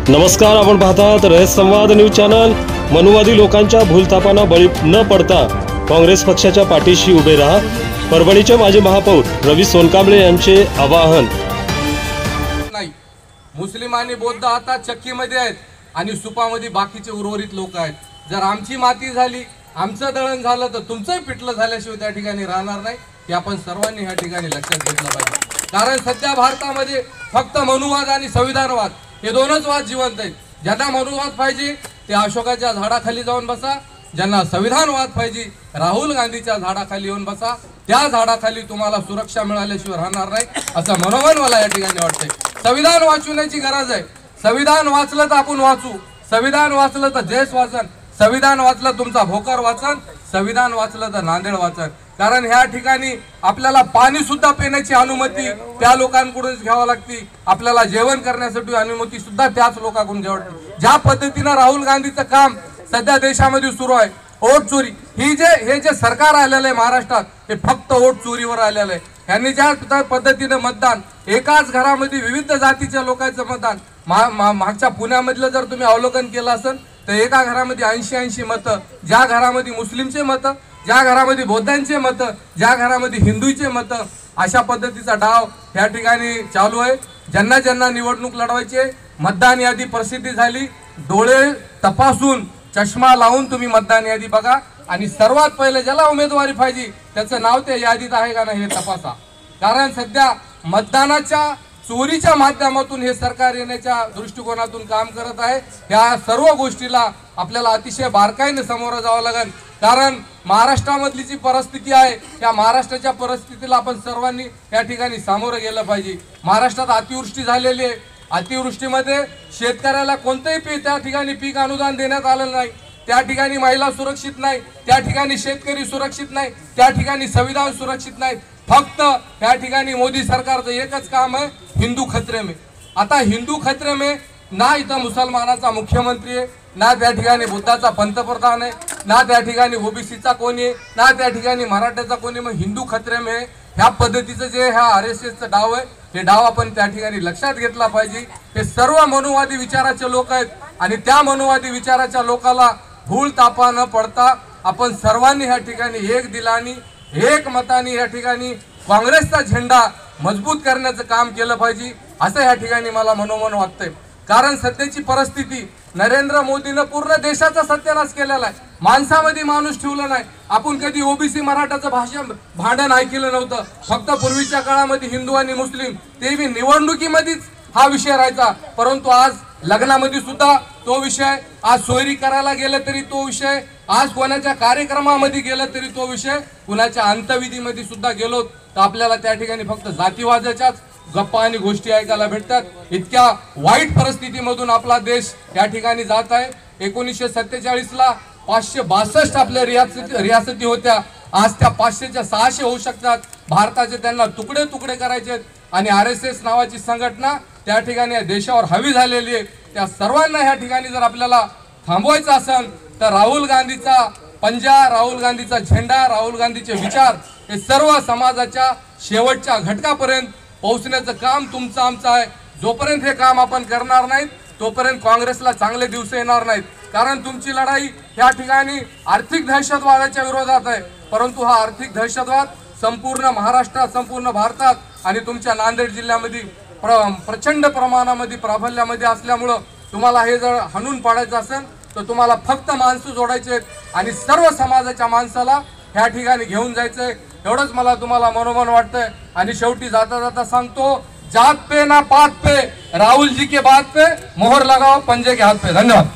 नमस्कार, आपण पाहतात रयत संवाद न्यूज चॅनल। मनुवादी लोकांच्या भूलथापांना बळी न पडता काँग्रेस पक्षाच्या पाठीशी उभे राहा, परभणीचे माजी महापौर रवी सोनकांबळे यांचे आवाहन। नाही, मुस्लिम आणि बौद्ध आता चक्कीमध्ये आहेत आणि सुपामध्ये बाकीचे उर्वरित लोक आहेत। जर आमची माती झाली, आमचं दळण झालं तर तुमचंही पिठलं झाल्याशिवाय त्या ठिकाणी राहणार नाही, हे आपण सर्वांनी ह्या ठिकाणी लक्षात घेतलं पाहिजे। कारण सध्या भारतामध्ये फक्त मनुवाद आणि संविधानवाद हे दोनच वाद जिवंत आहेत। ज्यांना मनुवाद पाहिजे ते अशोकाच्या झाडाखाली जाऊन बसा, ज्यांना संविधानवाद पाहिजे राहुल गांधीच्या झाडाखाली येऊन बसा। त्या झाडाखाली तुम्हाला सुरक्षा मिळाल्याशिवाय राहणार नाही, असं मनोमन मला या ठिकाणी वाटतंय। संविधान वाचवण्याची गरज आहे। संविधान वाचलं तर आपण वाचू, संविधान वाचलं तर देश वाचन, संविधान वाचलं तुमचा भोकर वाचन, संविधान वाचलं तर नांदेड वाचन। कारण ह्या ठिकाणी आपल्याला पाणी सुद्धा पिण्याची अनुमती त्या लोकांकडूनच घ्यावी लागते, आपल्याला जेवण करण्यासाठी अनुमती सुद्धा त्याच लोकांकडून घ्यावी लागते। ज्या पद्धतीने राहुल गांधीचं काम सध्या देशामध्ये सुरू आहे, वोट चोरी, हे जे सरकार आलेलं आहे महाराष्ट्रात, हे फक्त वोट चोरीवर आलेलं आहे। यांनी ज्या पद्धतीने मतदान, एकाच घरामध्ये विविध जातीच्या लोकांचं मतदान, मागच्या पुण्यामधलं जर तुम्ही अवलोकन केलं असेल तर एका घरामध्ये 80-80 मतं, ज्या घरामध्ये मुस्लिमचे मतं, ज्या घरामध्ये बौद्धांचे मतं, ज्या घरामध्ये हिंदूचे मतं, अशा पद्धतीचा डाव या ठिकाणी चालू आहे। ज्यांना ज्यांना निवडणूक लढवायचे, मतदान यादी प्रसिद्धी झाली, डोळे तपासून चष्मा लावून तुम्ही मतदान यादी बघा आणि सर्वात पहिले ज्याला उमेदवारी पाहिजे त्याचं नाव त्या यादीत आहे का नाही हे तपासा। कारण सध्या मतदानाच्या चोरीच्या माध्यमातून हे सरकार येण्याच्या दृष्टिकोनातून काम करत आहे। या सर्व गोष्टीला आपल्याला अतिशय बारकाईने सामोरं जावं लागेल। कारण महाराष्ट्रामधली जी परिस्थिती आहे त्या महाराष्ट्राच्या परिस्थितीला आपण सर्वांनी या ठिकाणी सामोरं गेलं पाहिजे। महाराष्ट्रात अतिवृष्टी झालेली आहे, अतिवृष्टीमध्ये शेतकऱ्याला कोणतेही त्या ठिकाणी पीक अनुदान देण्यात आलेलं नाही, त्या ठिकाणी महिला सुरक्षित नाही, त्या ठिकाणी शेतकरी सुरक्षित नाही, त्या ठिकाणी संविधान सुरक्षित नाही। फक्त या ठिकाणी मोदी सरकारचं एकच काम आहे, हिंदू खतरे में। आता हिंदू खतरे में ना इथं मुसलमानाचा मुख्यमंत्री आहे, ना त्या ठिकाणी बुद्धाचा पंतप्रधान आहे, ना त्या ठिकाणी ओबीसीचा कोणी आहे, ना त्या ठिकाणी मराठ्याचा कोणी, मग हिंदू खतरे में ह्या पद्धतीचं जे ह्या RSSचं डाव आहे, हे डाव आपण त्या ठिकाणी लक्षात घेतला पाहिजे। हे सर्व मनुवादी विचाराचे लोक आहेत आणि त्या मनुवादी विचाराच्या लोकाला भूल तापा न पडता आपण सर्वांनी ह्या ठिकाणी एक दिलानी एक मताने या ठिकाणी काँग्रेसचा झेंडा मजबूत करण्याचं काम केलं पाहिजे, असं या ठिकाणी मला मनोमन वाटतंय। कारण सध्याची परिस्थिती, नरेंद्र मोदीनं पूर्ण देशाचा सत्यानाश केलेला आहे, माणसामध्ये माणूस ठेवला नाही। आपण कधी ओबीसी मराठाचं भांडण ऐकलं नव्हतं, फक्त पूर्वीच्या काळामध्ये हिंदू आणि मुस्लिम ते निवडणुकीमध्येच हा विषय राहायचा, परंतु आज लग्नामध्ये सुद्धा तो विषय, आज सोयरी करायला गेलं तरी तो विषय, आज कोणाच्या कार्यक्रमामध्ये गेलं तरी तो विषय, कुणाच्या अंत्यविधीमध्ये सुद्धा गेलो तर आपल्याला त्या ठिकाणी फक्त जातीवादाच्याच गप्पा आणि गोष्टी ऐकायला भेटतात। इतक्या वाईट परिस्थितीमधून आपला देश या ठिकाणी जात आहे। 1947 ला 562 आपल्या रियासती होत्या, आज त्या 500च्या 600 होऊ शकतात। भारताचे त्यांना तुकडे तुकडे करायचे आणि RSS नावाची संघटना त्या ठिकाणी देशावर हवी झालेली आहे। त्या सर्वांना ह्या ठिकाणी जर आपल्याला थांबवायचं असेल तर राहुल गांधीचा पंजा, राहुल गांधीचा झेंडा, राहुल गांधीचे विचार हे सर्व समाजाच्या शेवटच्या घटकापर्यंत पोहोचण्याचं काम तुमचं आमचं आहे। जोपर्यंत हे काम आपण करणार नाहीत तोपर्यंत काँग्रेसला चांगले दिवस येणार नाहीत। कारण तुमची लढाई या ठिकाणी आर्थिक दहशतवादाच्या विरोधात आहे, परंतु हा आर्थिक दहशतवाद संपूर्ण महाराष्ट्रात, संपूर्ण भारतात आणि तुमच्या नांदेड जिल्ह्यामध्ये प्रचंड प्रमाणामध्ये प्राबल्यामध्ये असल्यामुळं तुम्हाला हे जर हाणून पाडायचं असेल तर तुम्हाला फक्त माणसं जोडायचे आहेत आणि सर्व समाजाच्या माणसाला ह्या ठिकाणी घेऊन जायचंय, एवढंच मला तुम्हाला मनोमन वाटतंय। आणि शेवटी जाता जाता सांगतो, जात पे ना पात पे, राहुल जी के बात पे मोहर लगाओ पंजे के हाथ पे। धन्यवाद।